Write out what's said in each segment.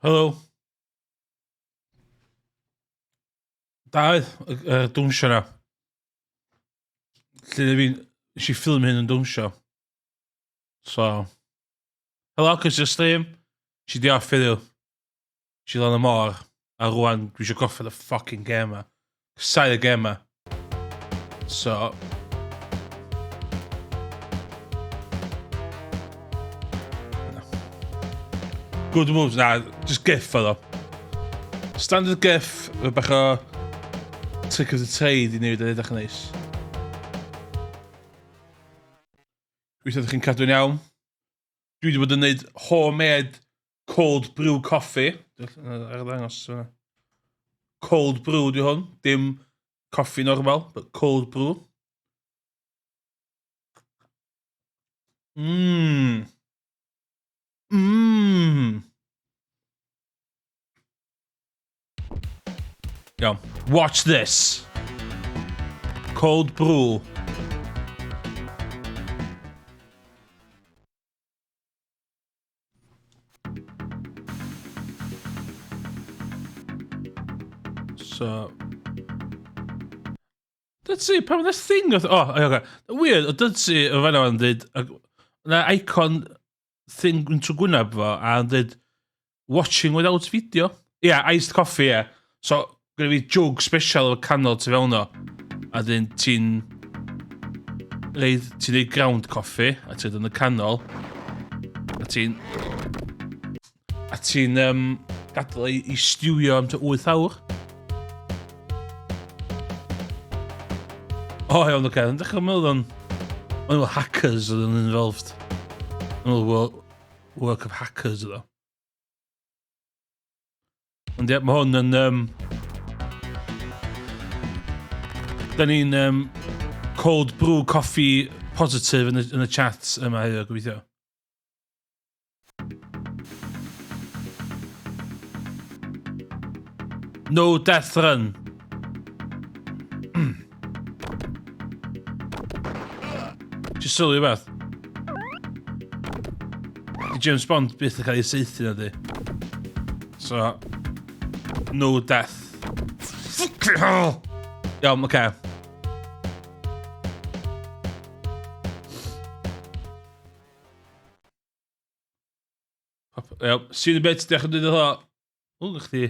Helo. Da, dawnsio na. Lle fi... Nes i ffilm hyn yn dawnsio. So... Helo, cys i'r stream. Si di off heddiw. Si lan y môr. A rwan, dwi eisiau goffa y fucking game ma. Cysau y game ma. So... Good moves. Na, just gif oedd o. Standard gif. Fe bach o... Trick of the trade i newid yn edrych yn neis. Gweithio ydych chi'n cadw'n iawn. Dwi wedi bod yn neud homemade cold brew coffee. Ar y ddangos. Cold brew di hwn. Dim coffi normal, but cold brew. Mmm. Mmm. Iawn. Watch this. Cold brew. So... Dydy, pan mae'n thing... Oh, okay. Weird, o dydy, o fanna yn dweud... Na icon thing yn trwy gwyneb fo, a yn dweud... Watching without video. Yeah, iced coffee, yeah. So, gyda fi jug special o canol tu fewn o. A dyn ti'n... Ti'n neud ground coffee, a ti'n yn y canol. A ti'n... gadael i stiwio am ta 8 awr. O, iawn, oce. Yn dechrau meddwl o'n... O'n hackers oedd yn involved. O'n work of hackers oedd o. Ond ie, mae hwn yn... Da ni'n cold brew coffee positive yn y chat yma heddiw, gobeithio. No death run. Just sylwi beth. Di James Bond byth yn cael ei seithi na di. So... No death. Fucking hell! Iawn, oce. Iawn, sy'n y beth diolch yn dweud o... O, chdi...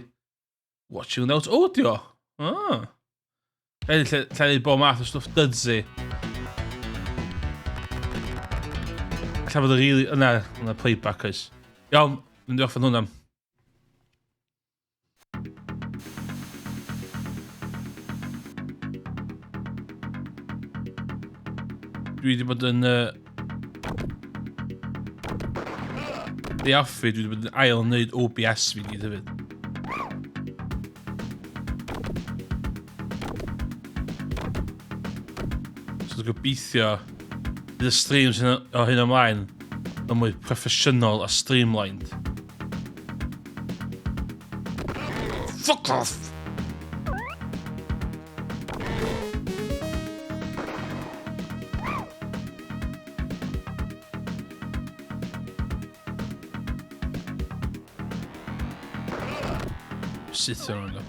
Watching without audio. Ah. Lle ni bod math o stwff dydsi. Lle fod y really... Na playback oes. Iawn, mynd i off yn hwnna. Dwi wedi bod yn... Di offi, dwi wedi bod yn ail yn neud OBS fi gyd hefyd. So gobeithio bydd y streams o hyn ymlaen yn mwy proffesiynol a streamlined. Fuck off! Syth yn hwnna.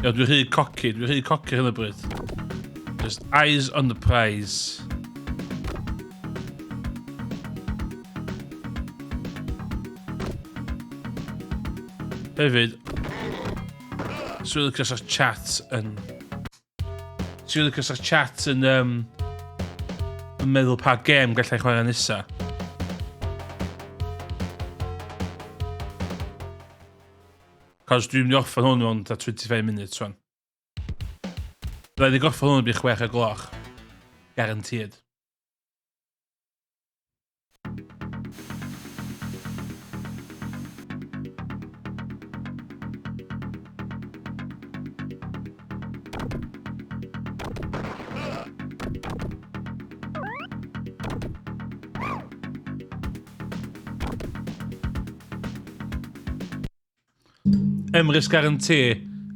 Ia, dwi'n rhy coci hyn y bryd. Just eyes on the prize. Hefyd, sy'n licio sa'r chat yn... Sy'n licio sa'r chat yn meddwl pa gêm gallai chwarae nesa. Cos dwi'n mynd i offa hwn mewn 25 munud, swan. Byddai wedi goffa hwn yn bych 6 o'r gloch. Guaranteed. Emrys guarantee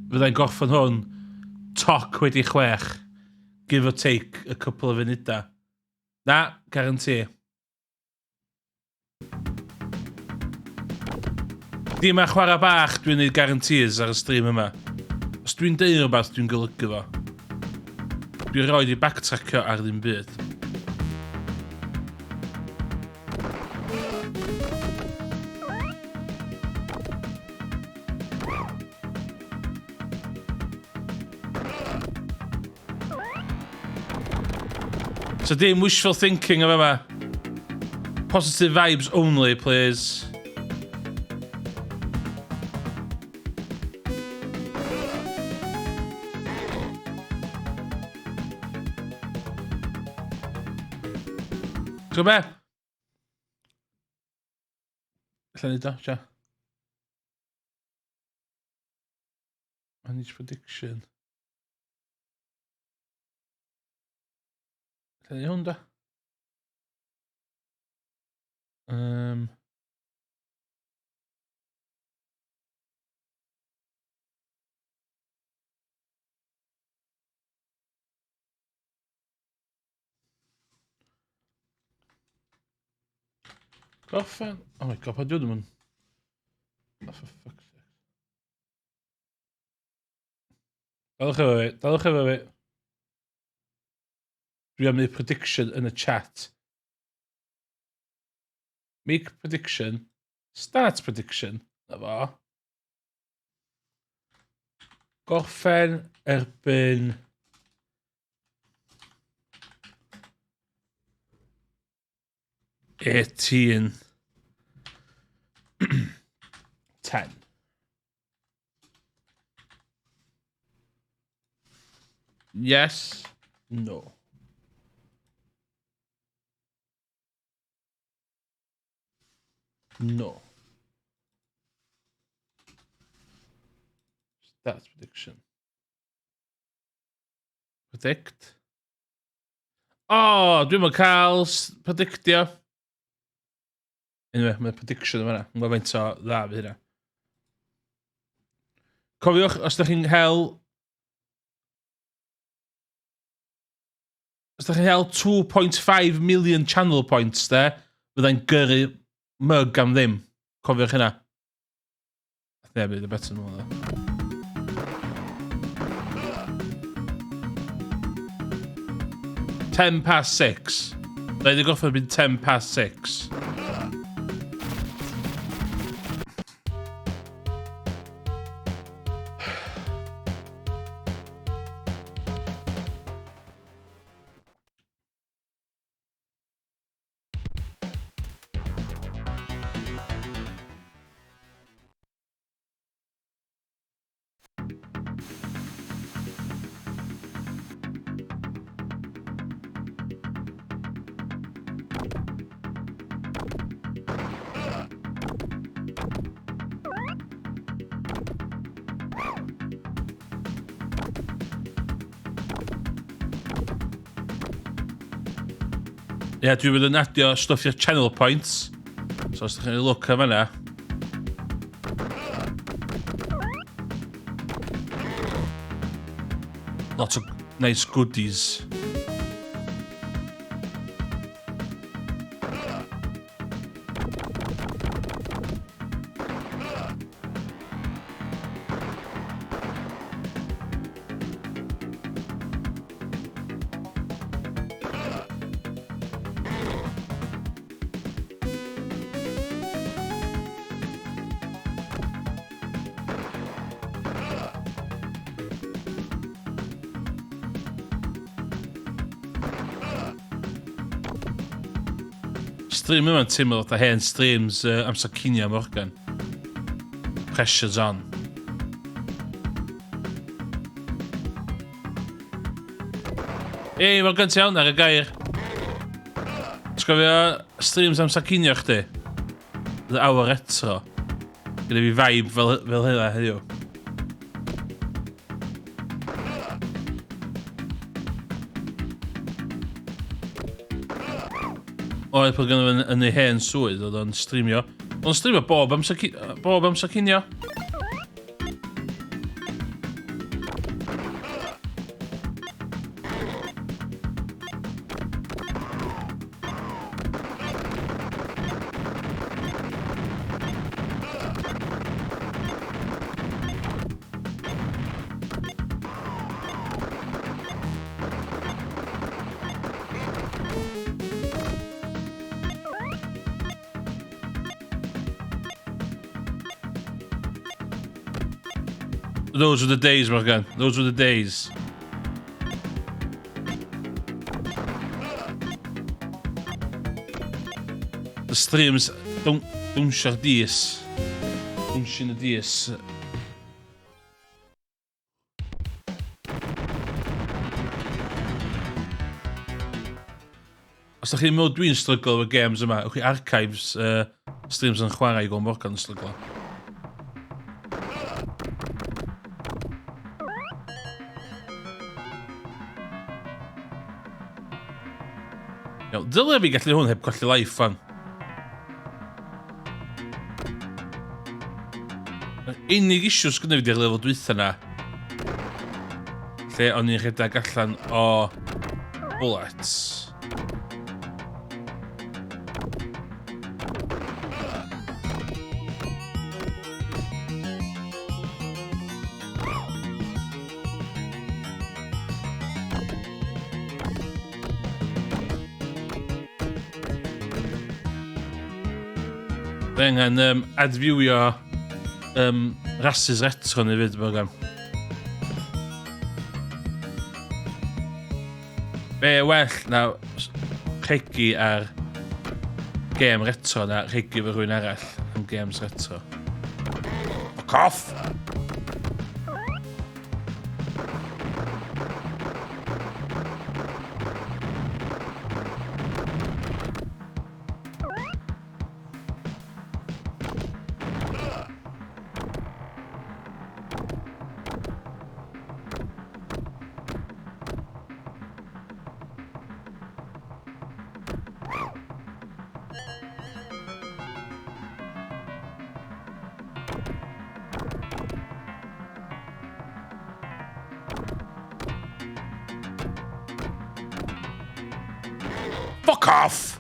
fyddai'n gorffan hwn toc wedi 6. Give or take a couple of funudau. Na, guarantee. Di yma chwarae bach dwi'n neud guarantees ar y stream yma. Os dwi'n deud rhywbeth dwi'n golygu fo. Dwi'n rhoi di backtrackio ar ddim byd. So dim wishful thinking of yma. Positive vibes only, please. So be? Llen i do, sia. Manage prediction. Llen i hwn da. Gorffen. Oh my god, pa dwi'n mynd? Oh, for fuck's sake. Dalwch efo fi, dalwch efo fi. Dwi am neud prediction yn y chat. Make prediction. Start prediction. Na fo. Gorffen erbyn... $18. 10. Yes. No. No. That's prediction. Predict. Oh, dwi'n mynd cael predictio. Anyway, mae prediction yma. Yn gwybod faint o dda fi hynna. Cofiwch, os ydych chi'n hel... Os ydych chi'n hel 2.5 million channel points, fyddai'n gyrru mug am ddim. Cofiwch hynna. Ne, bydd y better nhw, dda. Ten past 6. Rhaid i goffa bydd 10 past 6. Ie, dwi wedi adio stwffio channel points. So os ydych chi'n look am yna. Lots of nice goodies. Stream yma'n teimlo fatha hen streams amser cinio Morgan. Pressure's on. Ei, Morgan, ti iawn ar y gair. T'gofio streams amser cinio chdi? The hour retro. Gyda fi vibe fel hynna heddiw. Oedd pan gynnu yn ei hen swydd, oedd o'n streamio. Oedd o'n streamio bob amser cinio. Those were the days, Morgan. Those were the days. The streams don't share this. Don't share this. Os da chi'n meddwl dwi'n strygl efo games yma, ywch chi archives streams yn chwarae i go Morgan yn strygl. Dyle fi gallu hwn heb colli life fan. Unig issues gyda fi di'r lefel dwytha na. Lle o'n i'n rhedeg allan o bullets. Fe angen adfywio rhasys retro ni fyd, Morgan. Be well na rhegi ar gêm retro na rhegi fy rhywun arall am games retro. Fuck off! Fuck off!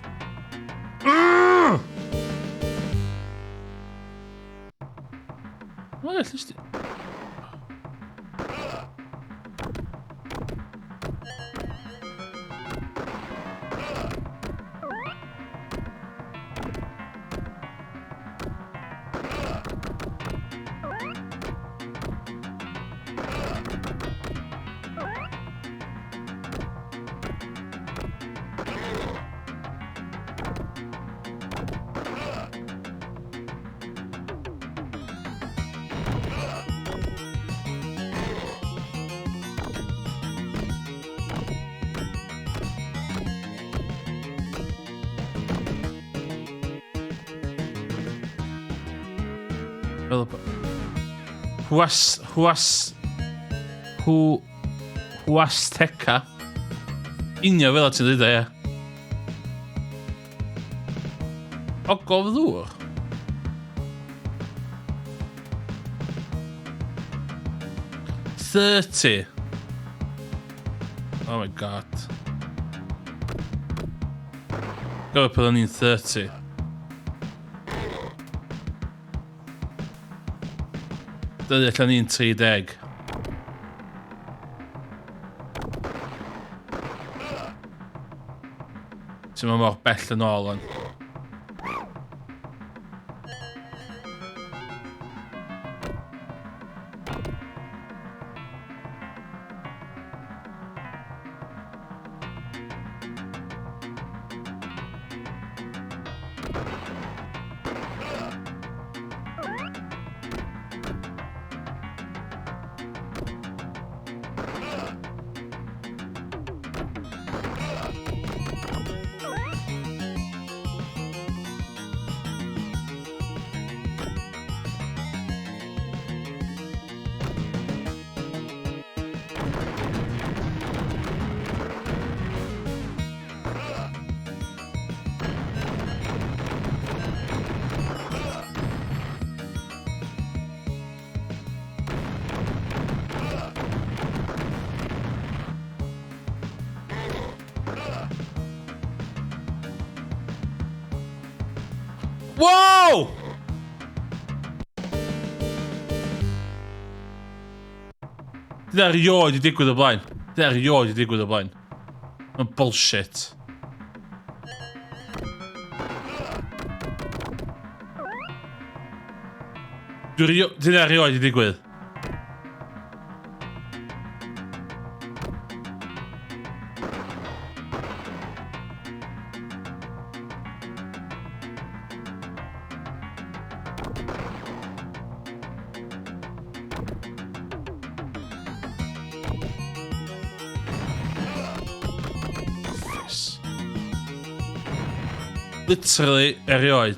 Wel, llys di... Huasteca. Unio fel ti'n dweud, ie. Ogof ddŵr. $30. Oh my god. Go up on in 30. Dydy allan ni'n 30. Ti'n ma mor bell yn ôl yn. Whoa! Dyna erioed i digwydd o blaen. Dyna erioed i digwydd o blaen. Mae'n bullshit. Dyna erioed i digwydd. Literally erioed.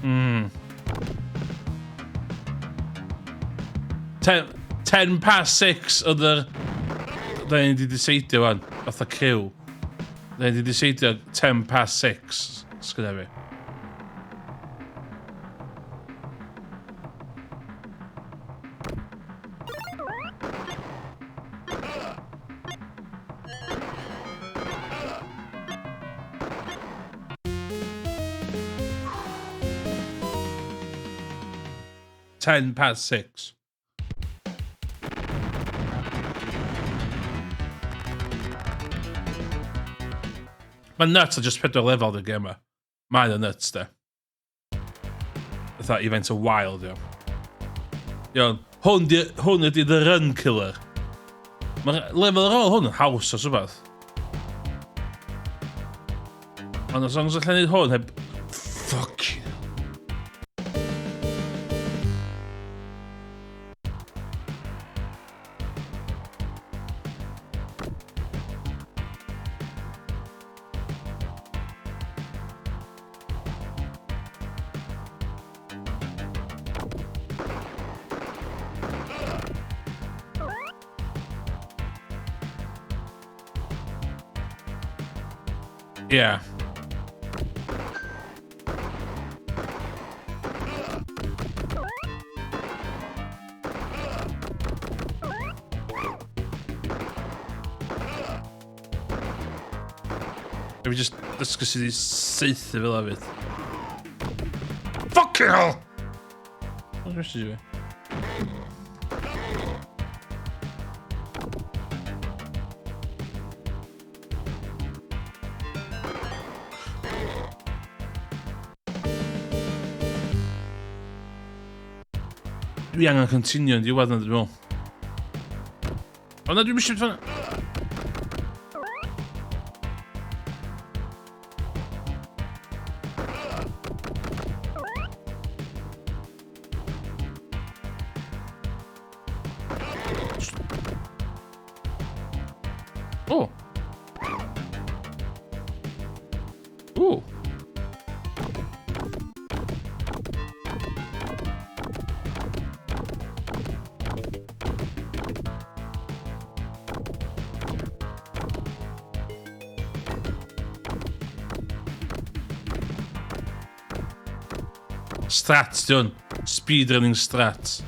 Mm. 10 past 6 oedd yr... Da ni wedi diseidio fan, fatha criw. Da ni wedi diseidio 10 past 6, sgynna fi. Ten past 6. Mae'n nuts o just 4 lefel dy gema. Mae'n o nuts de. Fatha event o wild, iawn. Iawn, hwn ydi the run killer. Mae'r lefel ar ôl hwn yn haws o rhywbeth. Ond os oes allan neud hwn heb... Fuck. Yeah. Maybe just discuss these saith fel hefyd. Fucking hell! What's this doing? Dwi angen continue yn diwedd na dwi'n meddwl. O na dwi'n mysio fan... O! O! Strats, diwn. Speedrunning strats.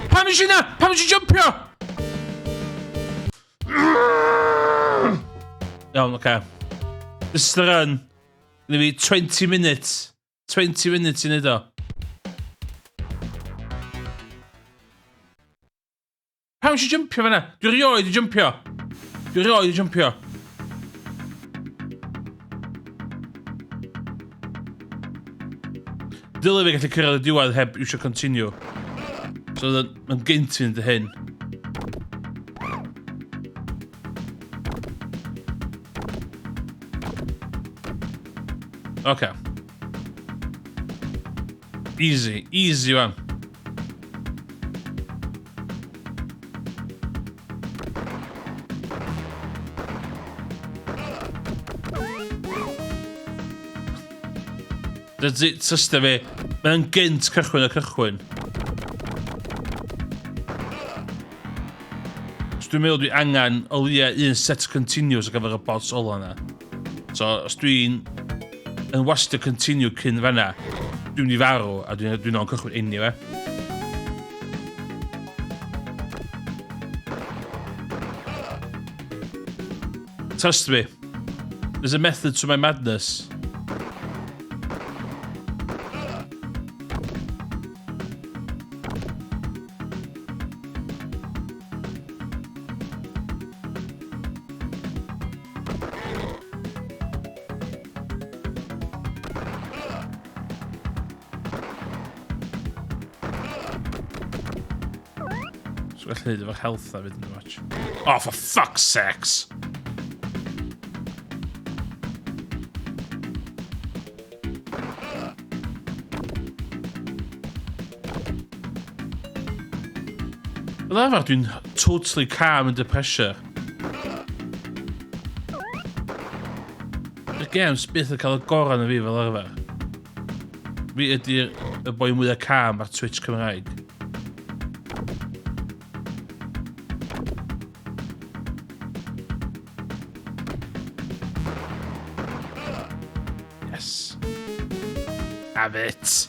Pam eisiau na? Pam eisiau jumpio? Iawn, oce. This is the run. Gonna be 20 minutes. 20 minutes i neud o. Pam eisiau jumpio fanna? Dwi rioed i jumpio. Dwi rioed i jumpio. Dyle fi gallu cyrraedd y diwedd heb eisiau continue. So mae'n gynt fi'n dy hyn. Okay. Easy. Easy one. That's it, system fi. Mae'n gynt cychwyn a cychwyn. So dwi'n meddwl dwi angen o leia un set continues ar gyfer y bots ola yna. So os dwi'n yn wastad continue cyn fanna, dwi'n mynd i farw a dwi'n o'n cychwyn anyway. Trust me, there's a method to my madness. Felly neud efo'r health a fyd yn watch. Oh, for fuck's sakes! Fel arfer, dwi'n totally calm under pressure. Y games byth yn cael y goran o fi fel arfer. Fi ydy'r boi mwyaf calm ar Twitch Cymraeg. Yes. Have it.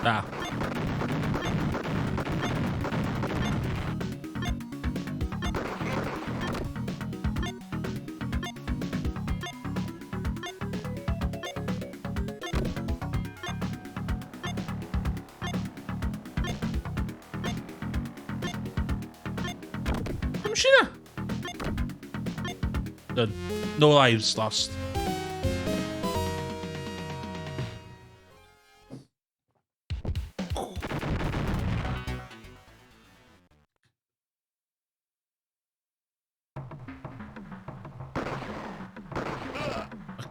Da. Machina. Done. No lives lost.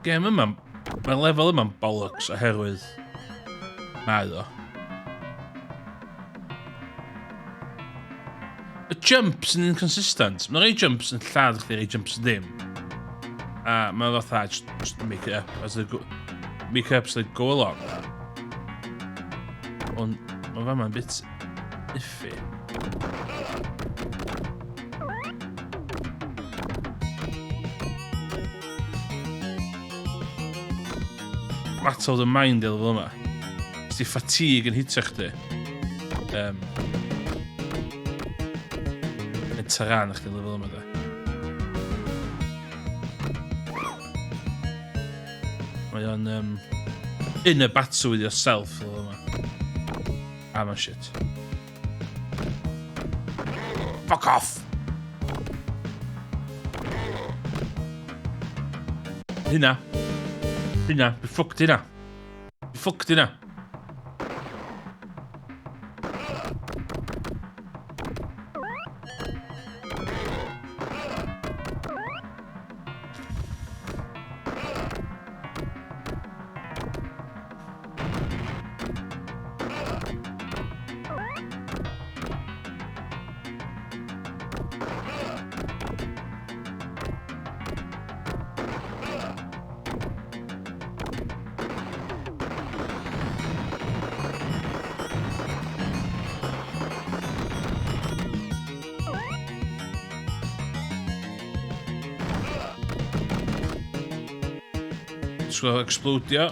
Game yma, mae'r lefel yma'n bollocks oherwydd mae o. Y jumps yn inconsistent. Mae'n rhai jumps yn lladd chdi, rhai jumps yn ddim. A mae'n fatha, just make it up as they go, make it up as they go along. Ond mae fama'n bit iffy. Battle of the mind i'r lefel yma. Os di fatigue yn hitio chdi. Yn taran chdi lefel yma da. Mae o'n in a battle with yourself lefel yma. Ah, man shit. Fuck off! Hynna. Hynna, be fucked hynna. Be fucked hynna. Sgwrs explodio.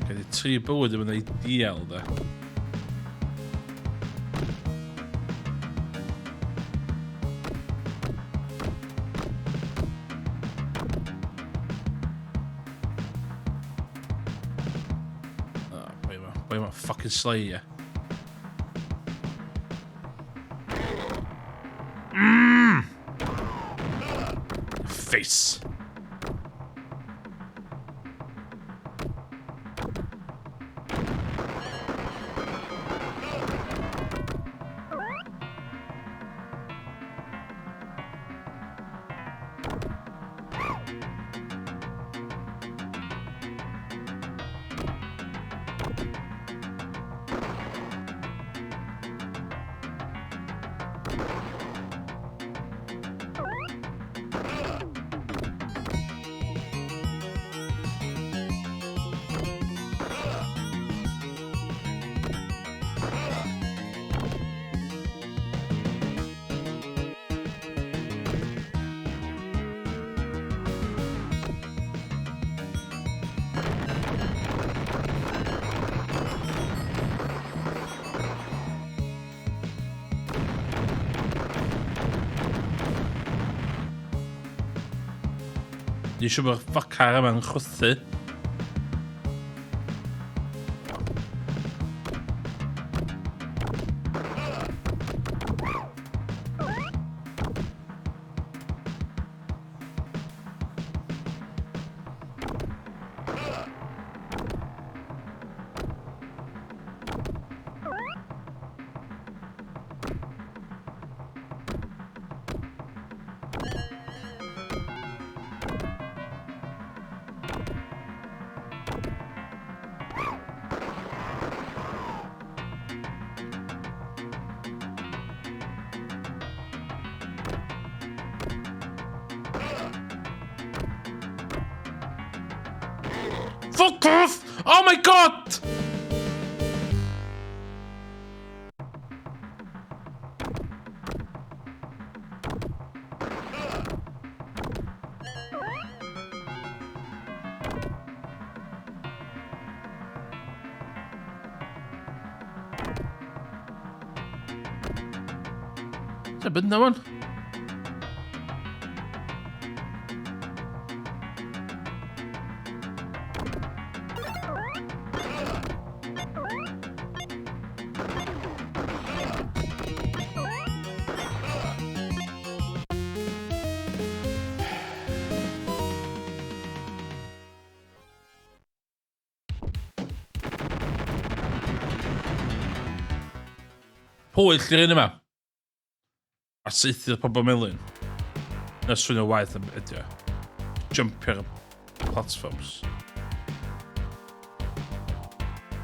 Gyd i 3 bywyd yn mynd i Duel da. Why am I fucking slay you? Face. Ni eisiau bod ffocar yma'n chwythu. Fuck off! Oh my god! It's a bit no one. Pwyll i'r un yma. A saethu'r pobl melyn. Na swnio waith am ydi o. Jumpio'r platforms.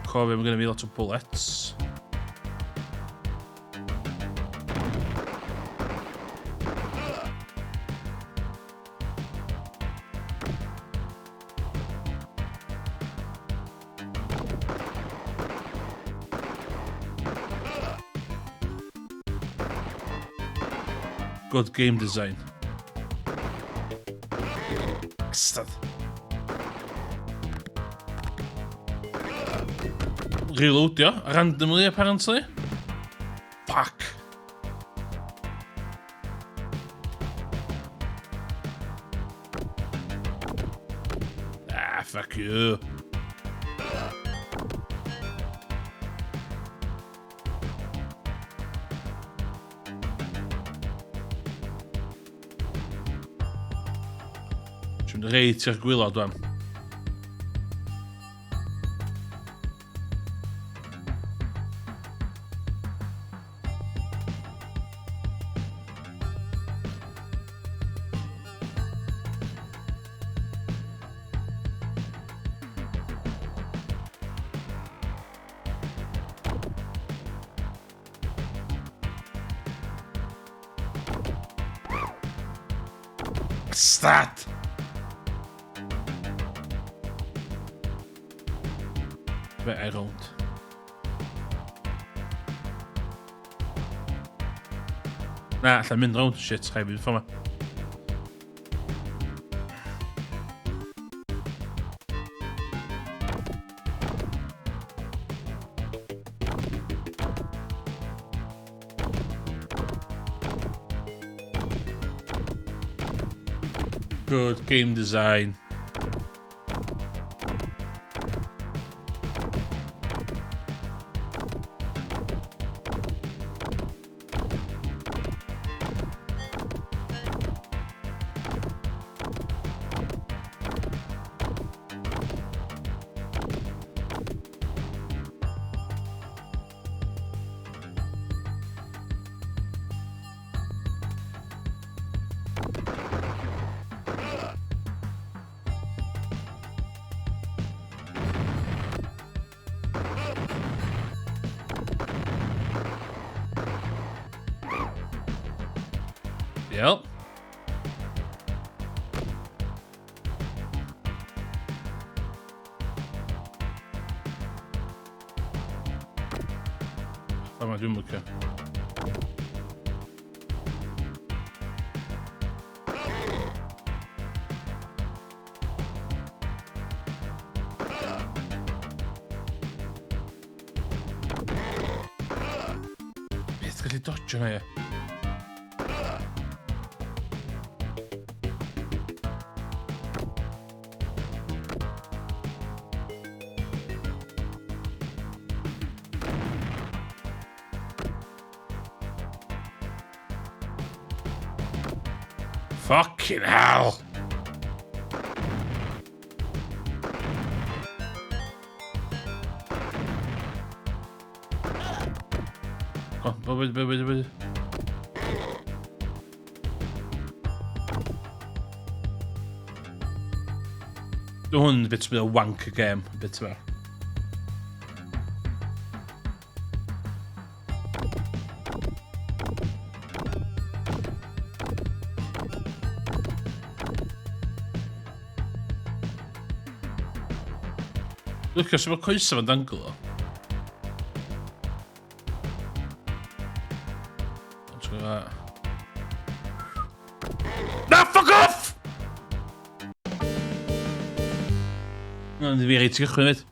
Cofio, mae gen i fi lot o bullets. Good game design. Bastard. Reloadio, randomly apparently. Fuck. Ah, fuck you. Dwi'n reit i'r gwylod wan. Bastard! I don't. Na, allai mynd round shit, chai fynd ffordd ma. Good game design. Yep. What am I doing with it? Beth gallu dodge na ie? Fucking hell. Oh, bywyd. Hwn bit o wank game, bit o. Look, os mae coesau fan dangl o. Na, fuck off! Yn fi reit gychwyn fyd.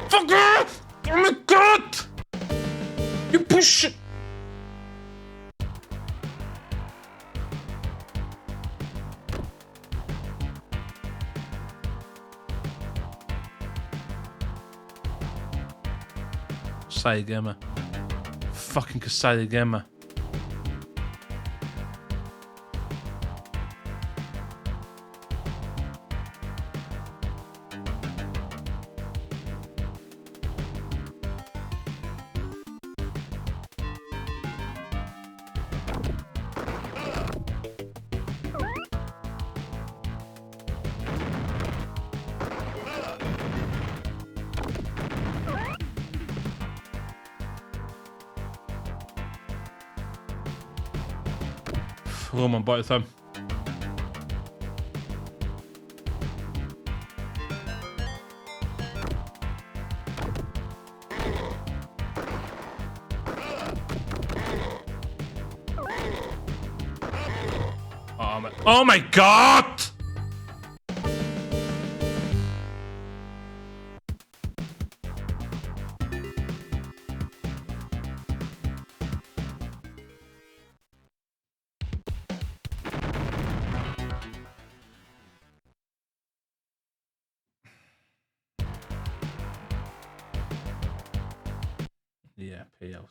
Fuck off! Oh my god! You push it! Casau y gema. Fucking casau y gema. Oh, man, bite the thumb. Oh my god! Yeah, payout.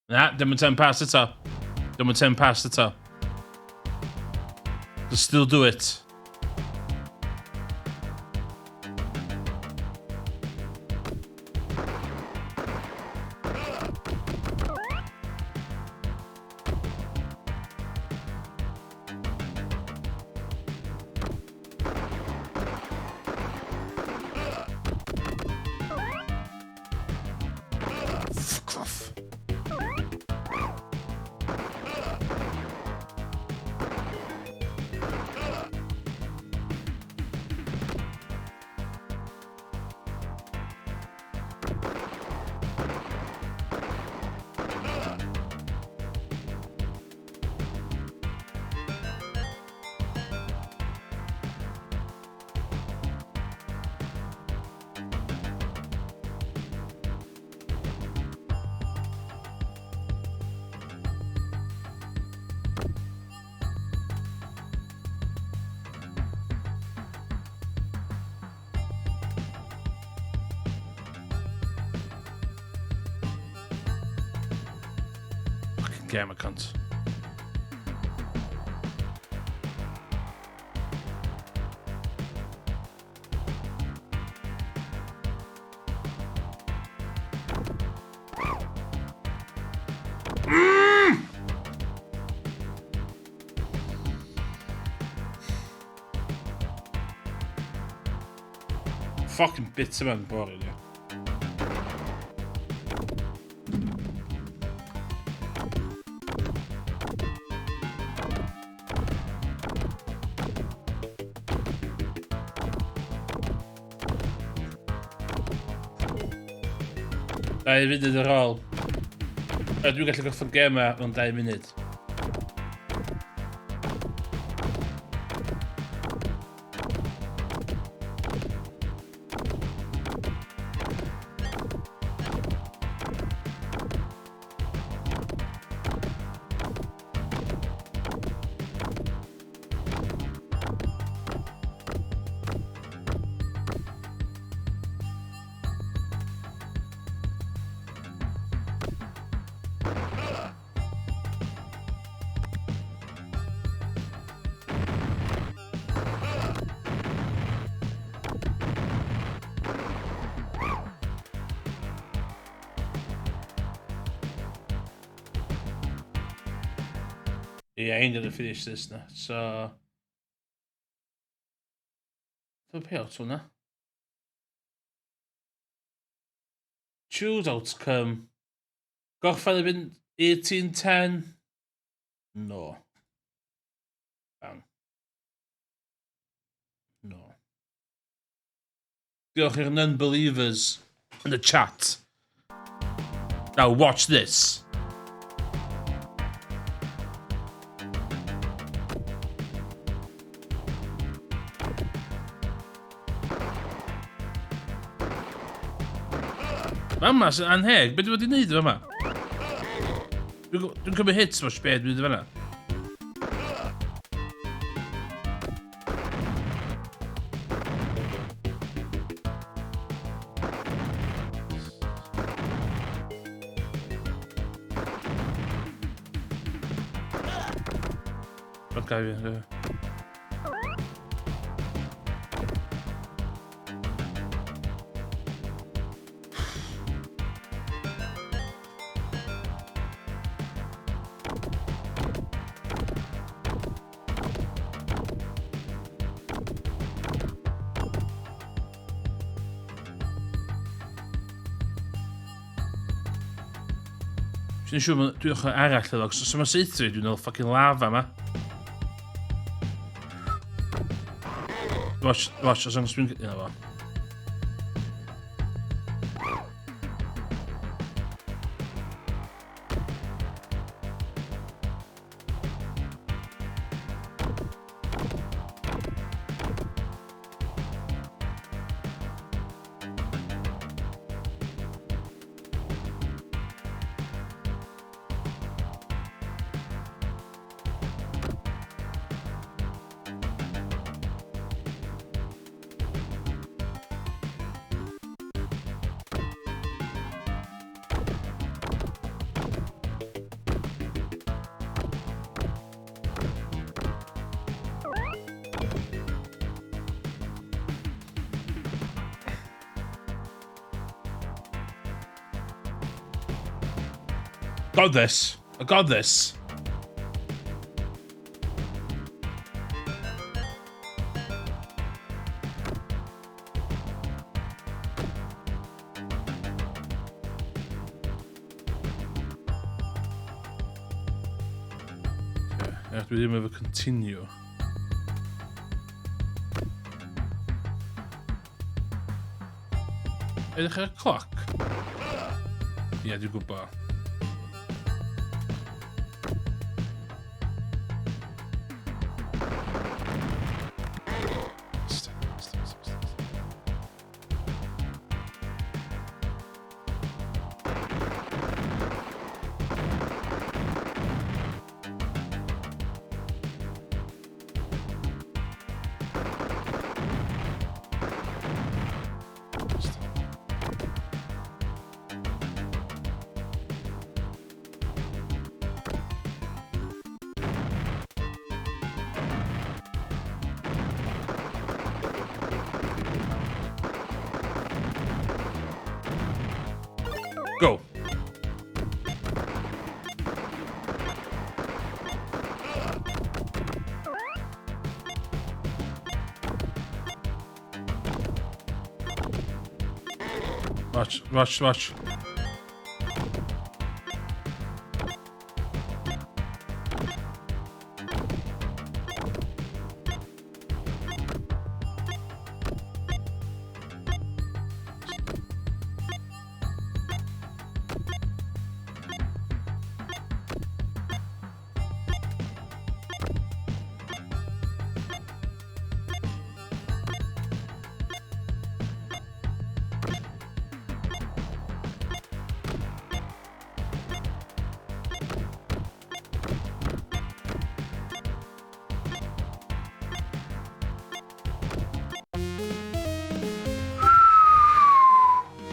Nah, dim yn 10 past eto. Dim yn 10 past eto. Just still do it. Fuck off. Gamer cunt. Fucking bits man bara det. Nej, vi det ral. Jag du gallu få gema on 10 minutes. Yeah, I ain't gonna finish this now. So, for Piotr now. Shootouts come. Gorffen been 18-10. No. Bang. No. Diolch i'r non-believers in the chat. Now watch this. Mamma, sy'n anheg, beth wedi wneud efo yma? Dwi'n cymryd hits fo sped wedi fyna. Okay, yeah. Dwi'n siŵr dwi'n ochr arall iddo, so mae'n seithri dwi'n o'r fucking lava yma. Watch, os o'n swing... Yna fo. Got this. I got this. Okay, I have to be able to continue. Edrych ar y cloc? Ie, dwi'n gwybod. Go. Watch.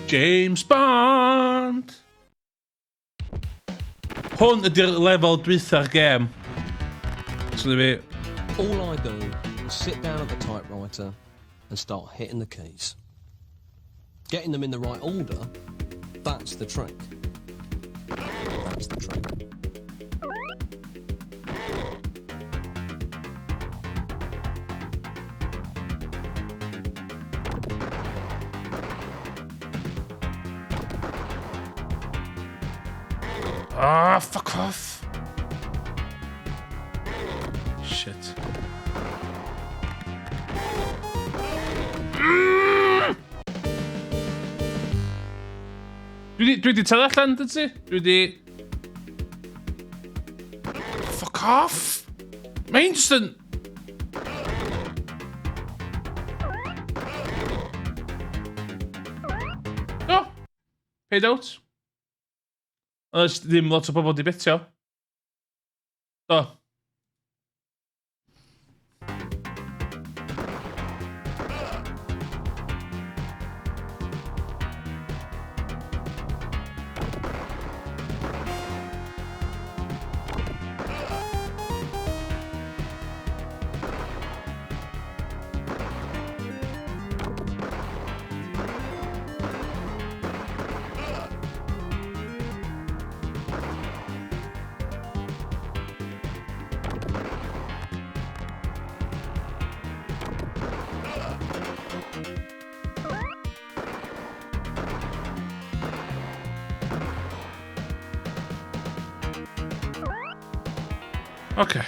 James Bond! Hwn ydy'r lefel dwytha'r gêm. So all I do is sit down at the typewriter and start hitting the keys. Getting them in the right order, that's the trick. That's the trick. Ah, fuck off. Shit. Dwi di tynnu allan, dyd ti? Dwi di... Fuck off! Mae'n just yn... Oh! Paid out. Oes ddim lot o bobl di betio. Do. Okay.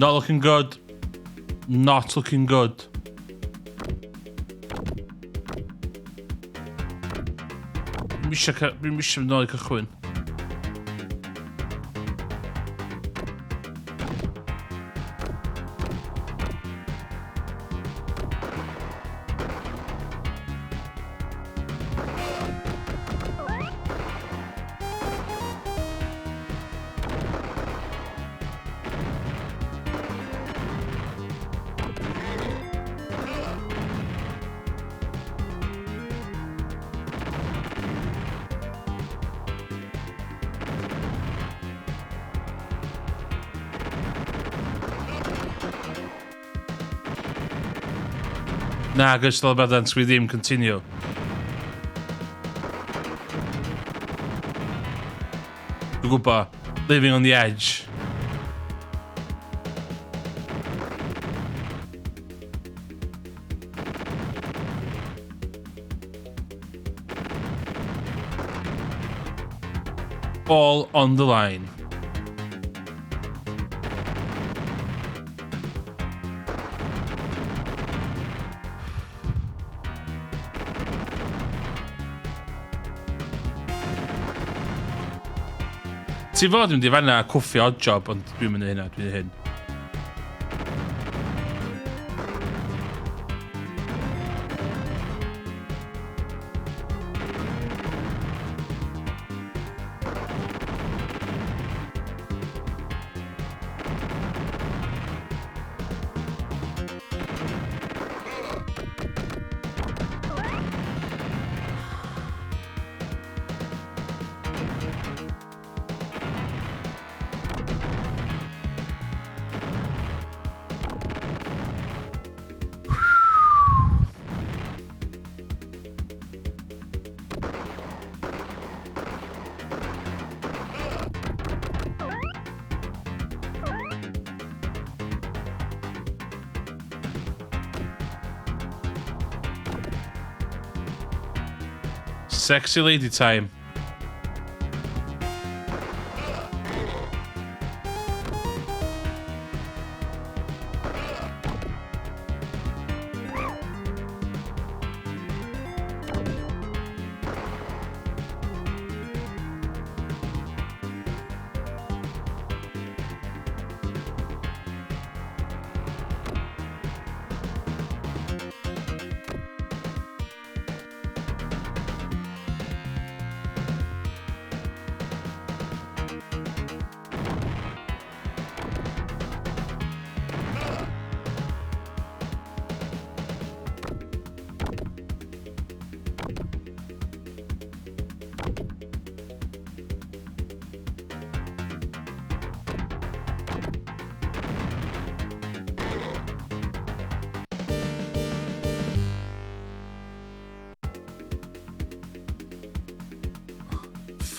Not looking good. Not looking good. Dwi'n misio nôl i cychwyn. Na, gystal byddant we ddim continue. Dwi'n gwybod, living on the edge. all on the line. Ti fod yn mynd i fanna cwffio odd job, ond dwi'n mynd i hynna, dwi'n hyn. Sexy lady time.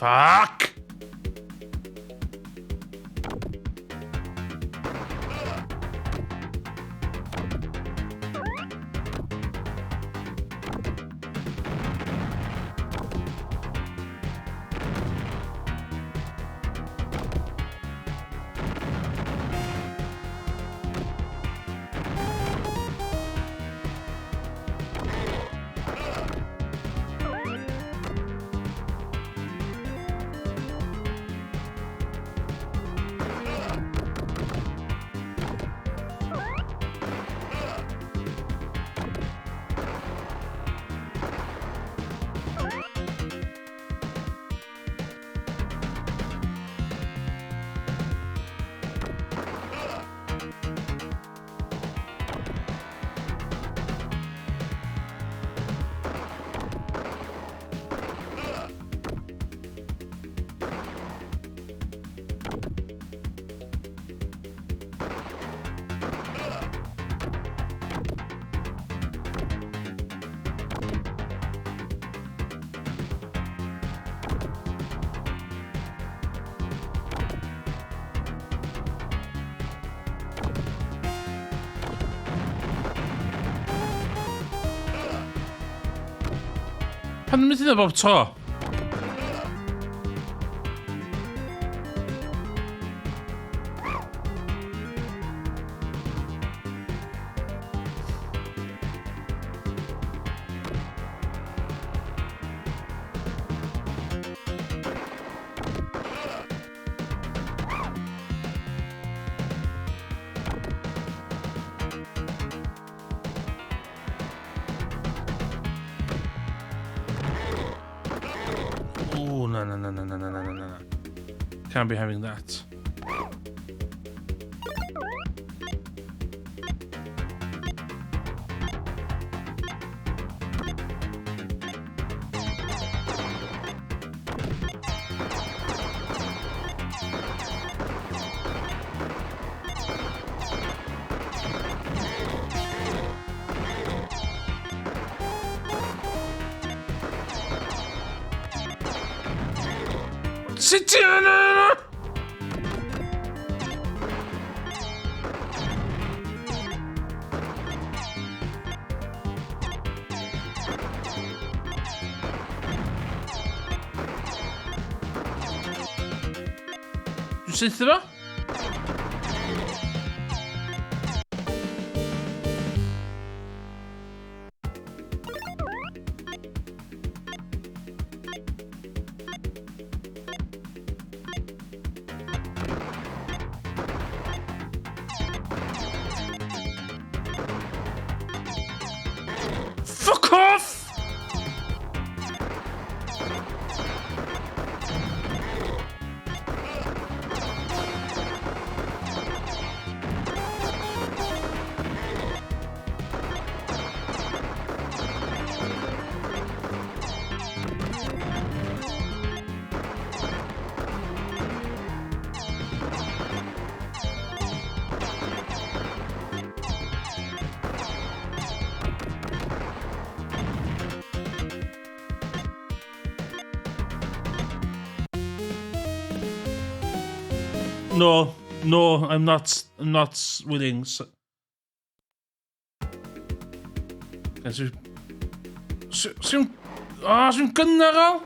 Fuck! Pan dwi'n mynd i bob to? No. Can't be having that. Sit down. Du sitter va? Fuck off! No, no, I'm not winning. So... Zo'n kunde al?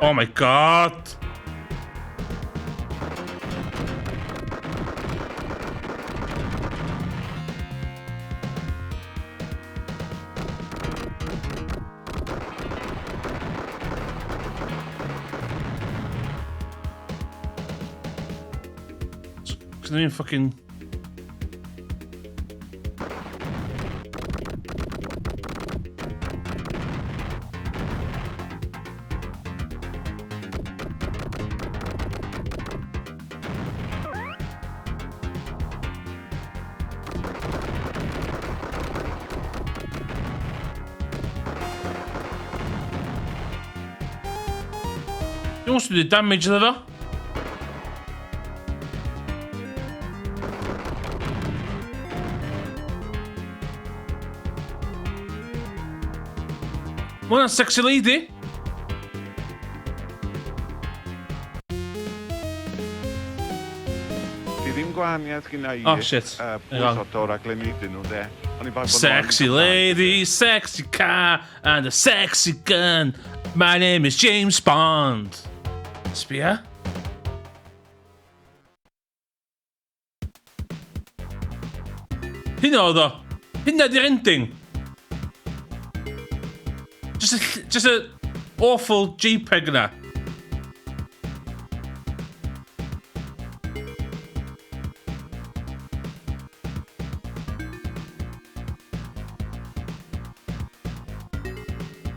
Oh my god! Can I fucking... Jongens, doe de damage er wel. What a sexy lady. Ddim gwahaniaeth gyda i Oh, shit. pwys o raglen iddyn nhw, de. Sexy lady, sexy car, and a sexy gun. My name is James Bond. Sbia? Hynna oedd o. Hynna di'r ending. Just a awful JPEG yna.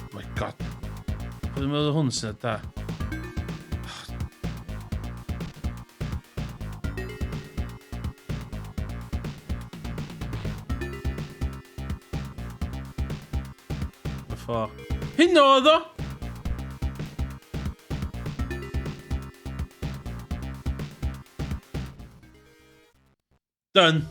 Oh my god. Dwi'n meddwl hwn sy'n da. Hynna oedd o! Done.